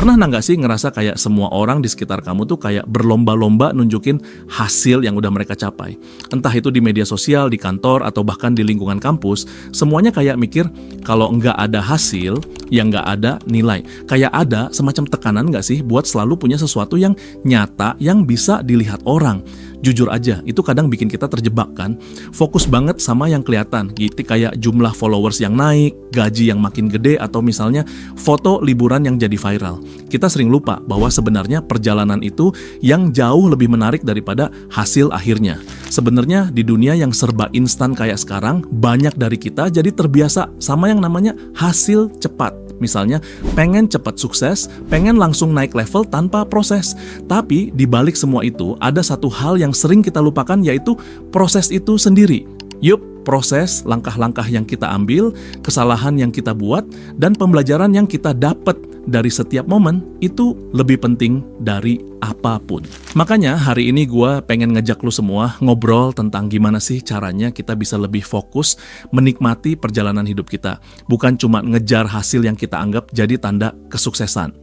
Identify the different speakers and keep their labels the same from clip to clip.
Speaker 1: Pernah nggak sih ngerasa kayak semua orang di sekitar kamu tuh kayak berlomba-lomba nunjukin hasil yang udah mereka capai? Entah itu di media sosial, di kantor, atau bahkan di lingkungan kampus, semuanya kayak mikir kalau nggak ada hasil, ya nggak ada nilai. Kayak ada semacam tekanan nggak sih buat selalu punya sesuatu yang nyata, yang bisa dilihat orang. Jujur aja, itu kadang bikin kita terjebak kan? Fokus banget sama yang kelihatan, gitu kayak jumlah followers yang naik, gaji yang makin gede, atau misalnya foto liburan yang jadi viral. Kita sering lupa bahwa sebenarnya perjalanan itu yang jauh lebih menarik daripada hasil akhirnya. Sebenarnya di dunia yang serba instan kayak sekarang, banyak dari kita jadi terbiasa sama yang namanya hasil cepat. Misalnya, pengen cepat sukses, pengen langsung naik level tanpa proses. Tapi di balik semua itu, ada satu hal yang sering kita lupakan, yaitu proses itu sendiri. Yup, proses, langkah-langkah yang kita ambil, kesalahan yang kita buat, dan pembelajaran yang kita dapat dari setiap momen itu lebih penting dari apapun. Makanya hari ini gue pengen ngajak lu semua ngobrol tentang gimana sih caranya kita bisa lebih fokus menikmati perjalanan hidup kita. Bukan cuma ngejar hasil yang kita anggap jadi tanda kesuksesan.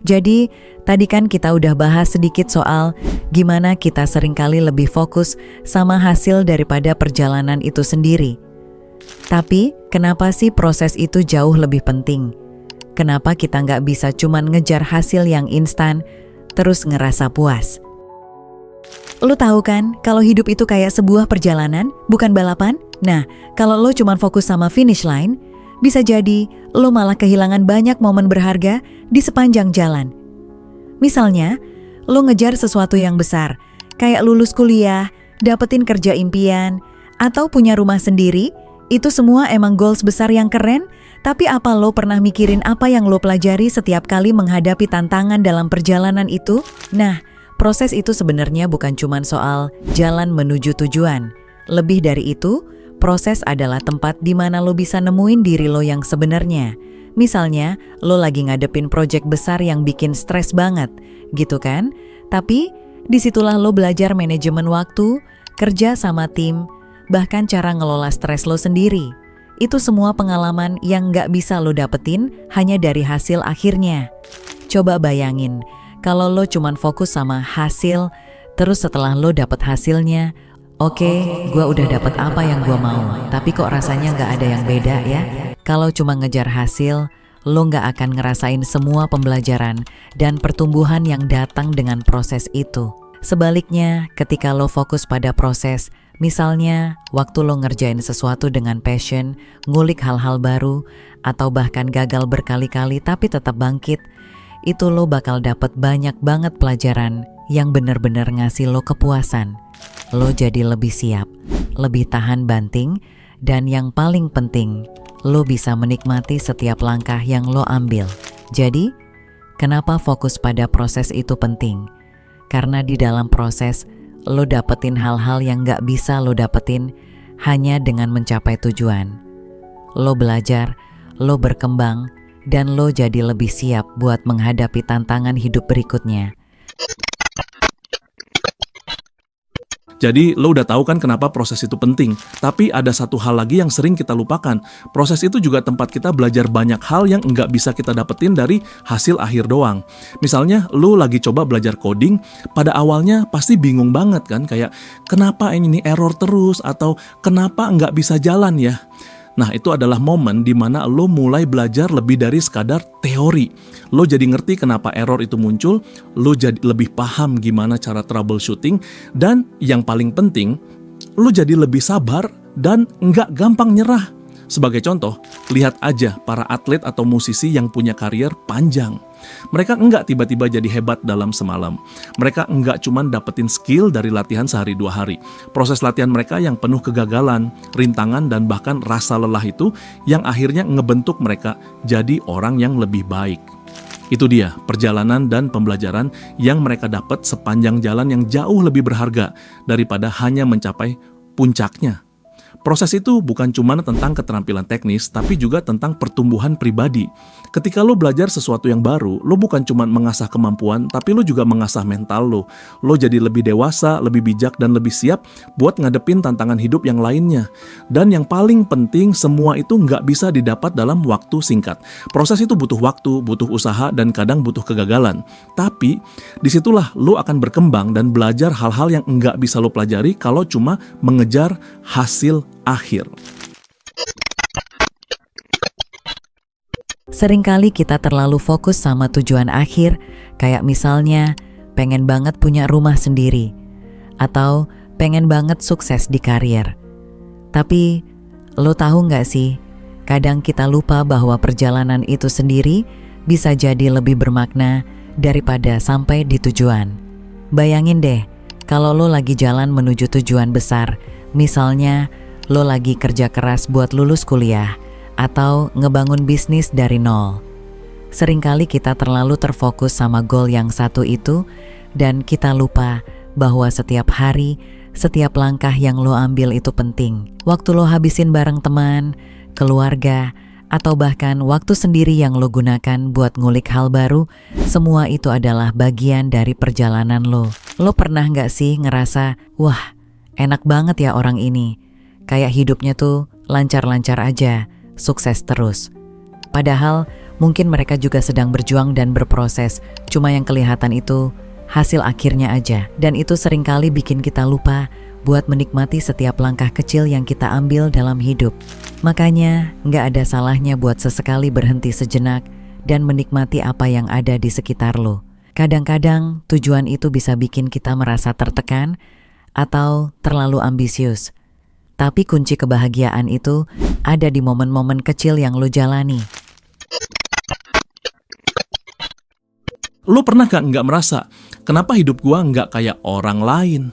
Speaker 2: Jadi, tadi kan kita udah bahas sedikit soal gimana kita seringkali lebih fokus sama hasil daripada perjalanan itu sendiri. Tapi, kenapa sih proses itu jauh lebih penting? Kenapa kita nggak bisa cuman ngejar hasil yang instan, terus ngerasa puas? Lu tahu kan, kalau hidup itu kayak sebuah perjalanan, bukan balapan? Nah, kalau lo cuman fokus sama finish line, bisa jadi lo malah kehilangan banyak momen berharga di sepanjang jalan. Misalnya, lo ngejar sesuatu yang besar, kayak lulus kuliah, dapetin kerja impian, atau punya rumah sendiri. Itu semua emang goals besar yang keren, tapi apa lo pernah mikirin apa yang lo pelajari setiap kali menghadapi tantangan dalam perjalanan itu? Nah, proses itu sebenarnya bukan cuma soal jalan menuju tujuan. Lebih dari itu, proses adalah tempat di mana lo bisa nemuin diri lo yang sebenarnya. Misalnya, lo lagi ngadepin proyek besar yang bikin stres banget, gitu kan? Tapi, disitulah lo belajar manajemen waktu, kerja sama tim, bahkan cara ngelola stres lo sendiri. Itu semua pengalaman yang nggak bisa lo dapetin hanya dari hasil akhirnya. Coba bayangin, kalau lo cuman fokus sama hasil, terus setelah lo dapet hasilnya, oke, gua udah dapet apa yang gua mau, tapi kok rasanya nggak ada yang beda ya? Kalau cuma ngejar hasil, lo nggak akan ngerasain semua pembelajaran dan pertumbuhan yang datang dengan proses itu. Sebaliknya, ketika lo fokus pada proses, misalnya waktu lo ngerjain sesuatu dengan passion, ngulik hal-hal baru, atau bahkan gagal berkali-kali tapi tetap bangkit, itu lo bakal dapet banyak banget pelajaran yang benar-benar ngasih lo kepuasan. Lo jadi lebih siap, lebih tahan banting, dan yang paling penting, lo bisa menikmati setiap langkah yang lo ambil. Jadi, kenapa fokus pada proses itu penting? Karena di dalam proses, lo dapetin hal-hal yang gak bisa lo dapetin hanya dengan mencapai tujuan. Lo belajar, lo berkembang, dan lo jadi lebih siap buat menghadapi tantangan hidup berikutnya.
Speaker 1: Jadi lo udah tahu kan kenapa proses itu penting. Tapi ada satu hal lagi yang sering kita lupakan. Proses itu juga tempat kita belajar banyak hal yang nggak bisa kita dapetin dari hasil akhir doang. Misalnya lo lagi coba belajar coding, pada awalnya pasti bingung banget kan, kayak kenapa ini error terus, atau kenapa nggak bisa jalan ya. Nah, itu adalah momen di mana lo mulai belajar lebih dari sekadar teori. Lo jadi ngerti kenapa error itu muncul, lo jadi lebih paham gimana cara troubleshooting, dan yang paling penting, lo jadi lebih sabar dan nggak gampang nyerah. Sebagai contoh, lihat aja para atlet atau musisi yang punya karier panjang. Mereka enggak tiba-tiba jadi hebat dalam semalam. Mereka enggak cuma dapetin skill dari latihan sehari 2 hari. Proses latihan mereka yang penuh kegagalan, rintangan, dan bahkan rasa lelah itu yang akhirnya ngebentuk mereka jadi orang yang lebih baik. Itu dia perjalanan dan pembelajaran yang mereka dapat sepanjang jalan yang jauh lebih berharga daripada hanya mencapai puncaknya. Proses itu bukan cuma tentang keterampilan teknis, tapi juga tentang pertumbuhan pribadi. Ketika lo belajar sesuatu yang baru, lo bukan cuma mengasah kemampuan, tapi lo juga mengasah mental lo. Lo jadi lebih dewasa, lebih bijak, dan lebih siap buat ngadepin tantangan hidup yang lainnya. Dan yang paling penting, semua itu nggak bisa didapat dalam waktu singkat. Proses itu butuh waktu, butuh usaha, dan kadang butuh kegagalan. Tapi, disitulah lo akan berkembang dan belajar hal-hal yang nggak bisa lo pelajari kalau cuma mengejar hasil akhir.
Speaker 2: Seringkali kita terlalu fokus sama tujuan akhir, kayak misalnya pengen banget punya rumah sendiri, atau pengen banget sukses di karier. Tapi, lo tahu nggak sih, kadang kita lupa bahwa perjalanan itu sendiri bisa jadi lebih bermakna daripada sampai di tujuan. Bayangin deh, kalau lo lagi jalan menuju tujuan besar, misalnya lo lagi kerja keras buat lulus kuliah atau ngebangun bisnis dari nol. Seringkali kita terlalu terfokus sama goal yang satu itu dan kita lupa bahwa setiap hari, setiap langkah yang lo ambil itu penting. Waktu lo habisin bareng teman, keluarga, atau bahkan waktu sendiri yang lo gunakan buat ngulik hal baru, semua itu adalah bagian dari perjalanan lo. Lo pernah nggak sih ngerasa, wah, enak banget ya orang ini. Kayak hidupnya tuh lancar-lancar aja, sukses terus. Padahal mungkin mereka juga sedang berjuang dan berproses, cuma yang kelihatan itu hasil akhirnya aja. Dan itu seringkali bikin kita lupa buat menikmati setiap langkah kecil yang kita ambil dalam hidup. Makanya nggak ada salahnya buat sesekali berhenti sejenak dan menikmati apa yang ada di sekitar lo. Kadang-kadang tujuan itu bisa bikin kita merasa tertekan atau terlalu ambisius. Tapi kunci kebahagiaan itu ada di momen-momen kecil yang lo jalani.
Speaker 1: Lo pernah nggak merasa, kenapa hidup gua nggak kayak orang lain?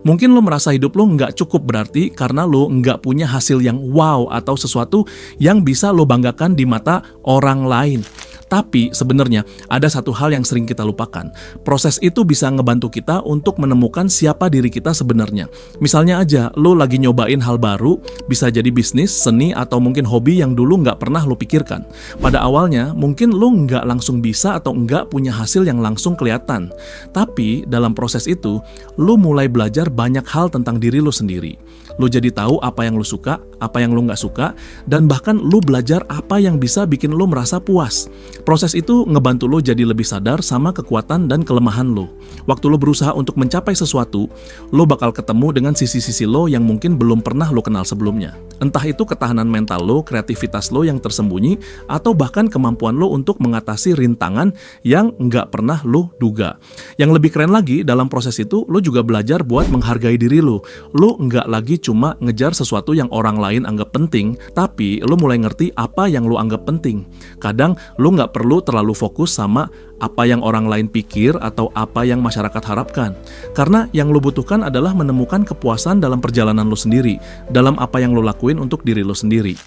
Speaker 1: Mungkin lo merasa hidup lo nggak cukup berarti karena lo nggak punya hasil yang wow atau sesuatu yang bisa lo banggakan di mata orang lain. Tapi sebenarnya ada satu hal yang sering kita lupakan. Proses itu bisa ngebantu kita untuk menemukan siapa diri kita sebenarnya. Misalnya aja, lo lagi nyobain hal baru, bisa jadi bisnis, seni, atau mungkin hobi yang dulu nggak pernah lo pikirkan. Pada awalnya, mungkin lo nggak langsung bisa atau nggak punya hasil yang langsung kelihatan. Tapi dalam proses itu, lo mulai belajar banyak hal tentang diri lo sendiri. Lo jadi tahu apa yang lo suka, apa yang lo nggak suka, dan bahkan lo belajar apa yang bisa bikin lo merasa puas. Proses itu ngebantu lo jadi lebih sadar sama kekuatan dan kelemahan lo. Waktu lo berusaha untuk mencapai sesuatu, lo bakal ketemu dengan sisi-sisi lo yang mungkin belum pernah lo kenal sebelumnya. Entah itu ketahanan mental lo, kreativitas lo yang tersembunyi, atau bahkan kemampuan lo untuk mengatasi rintangan yang nggak pernah lo duga. Yang lebih keren lagi, dalam proses itu, lo juga belajar buat menghargai diri lo. Lo nggak lagi cuma ngejar sesuatu yang orang lain anggap penting, tapi lo mulai ngerti apa yang lo anggap penting. Kadang lo nggak perlu terlalu fokus sama apa yang orang lain pikir atau apa yang masyarakat harapkan. Karena yang lo butuhkan adalah menemukan kepuasan dalam perjalanan lo sendiri, dalam apa yang lo lakuin untuk diri lo sendiri.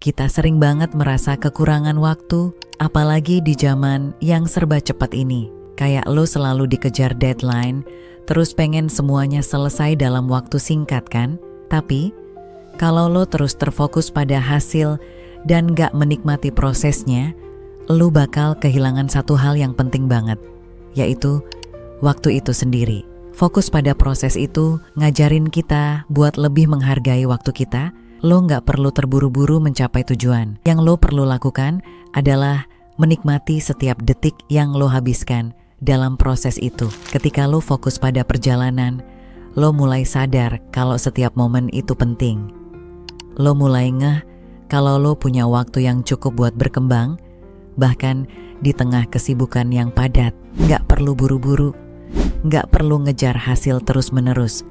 Speaker 2: Kita sering banget merasa kekurangan waktu, apalagi di zaman yang serba cepat ini. Kayak lo selalu dikejar deadline, terus pengen semuanya selesai dalam waktu singkat kan? Tapi, kalau lo terus terfokus pada hasil dan gak menikmati prosesnya, lo bakal kehilangan satu hal yang penting banget, yaitu waktu itu sendiri. Fokus pada proses itu ngajarin kita buat lebih menghargai waktu kita. Lo gak perlu terburu-buru mencapai tujuan. Yang lo perlu lakukan adalah menikmati setiap detik yang lo habiskan dalam proses itu. Ketika lo fokus pada perjalanan, lo mulai sadar kalau setiap momen itu penting. Lo mulai ngeh kalau lo punya waktu yang cukup buat berkembang, bahkan di tengah kesibukan yang padat. Nggak perlu buru-buru, nggak perlu ngejar hasil terus-menerus.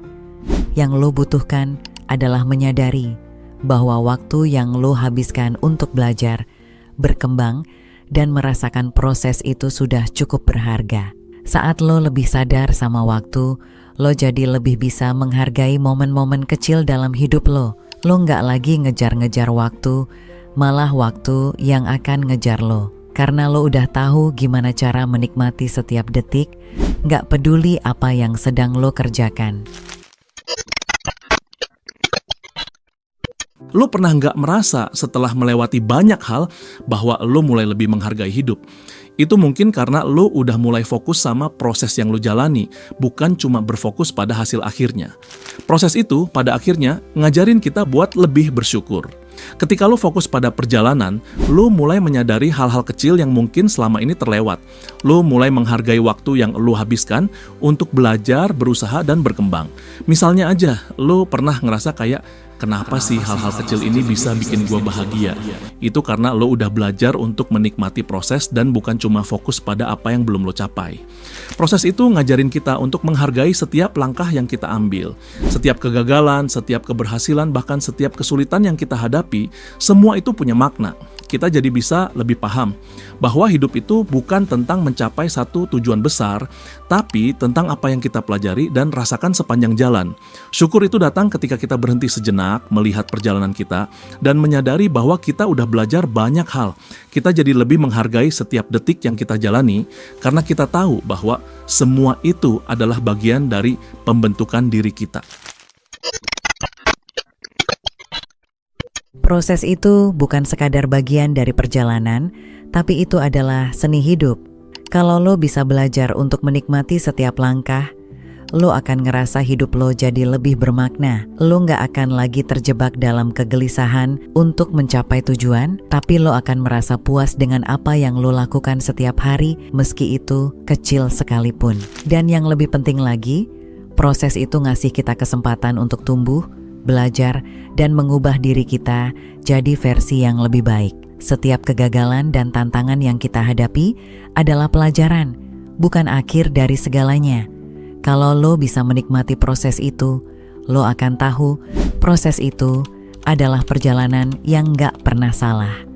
Speaker 2: Yang lo butuhkan adalah menyadari bahwa waktu yang lo habiskan untuk belajar, berkembang, dan merasakan proses itu sudah cukup berharga. Saat lo lebih sadar sama waktu, lo jadi lebih bisa menghargai momen-momen kecil dalam hidup lo. Lo nggak lagi ngejar-ngejar waktu, malah waktu yang akan ngejar lo. Karena lo udah tahu gimana cara menikmati setiap detik nggak peduli apa yang sedang lo kerjakan.
Speaker 1: Lo pernah nggak merasa setelah melewati banyak hal bahwa lo mulai lebih menghargai hidup? Itu mungkin karena lo udah mulai fokus sama proses yang lo jalani, bukan cuma berfokus pada hasil akhirnya. Proses itu pada akhirnya ngajarin kita buat lebih bersyukur. Ketika lo fokus pada perjalanan, lo mulai menyadari hal-hal kecil yang mungkin selama ini terlewat. Lo mulai menghargai waktu yang lo habiskan untuk belajar, berusaha, dan berkembang. Misalnya aja, lo pernah ngerasa kayak, kenapa sih hal-hal kecil ini bisa bikin gue bahagia? Itu karena lo udah belajar untuk menikmati proses dan bukan cuma fokus pada apa yang belum lo capai. Proses itu ngajarin kita untuk menghargai setiap langkah yang kita ambil. Setiap kegagalan, setiap keberhasilan, bahkan setiap kesulitan yang kita hadapi, semua itu punya makna. Kita jadi bisa lebih paham bahwa hidup itu bukan tentang mencapai satu tujuan besar, tapi tentang apa yang kita pelajari dan rasakan sepanjang jalan. Syukur itu datang ketika kita berhenti sejenak, melihat perjalanan kita, dan menyadari bahwa kita udah belajar banyak hal. Kita jadi lebih menghargai setiap detik yang kita jalani, karena kita tahu bahwa semua itu adalah bagian dari pembentukan diri kita.
Speaker 2: Proses itu bukan sekadar bagian dari perjalanan, tapi itu adalah seni hidup. Kalau lo bisa belajar untuk menikmati setiap langkah, lo akan ngerasa hidup lo jadi lebih bermakna. Lo nggak akan lagi terjebak dalam kegelisahan untuk mencapai tujuan, tapi lo akan merasa puas dengan apa yang lo lakukan setiap hari, meski itu kecil sekalipun. Dan yang lebih penting lagi, proses itu ngasih kita kesempatan untuk tumbuh, belajar, dan mengubah diri kita jadi versi yang lebih baik. Setiap kegagalan dan tantangan yang kita hadapi adalah pelajaran, bukan akhir dari segalanya. Kalau lo bisa menikmati proses itu, lo akan tahu proses itu adalah perjalanan yang gak pernah salah.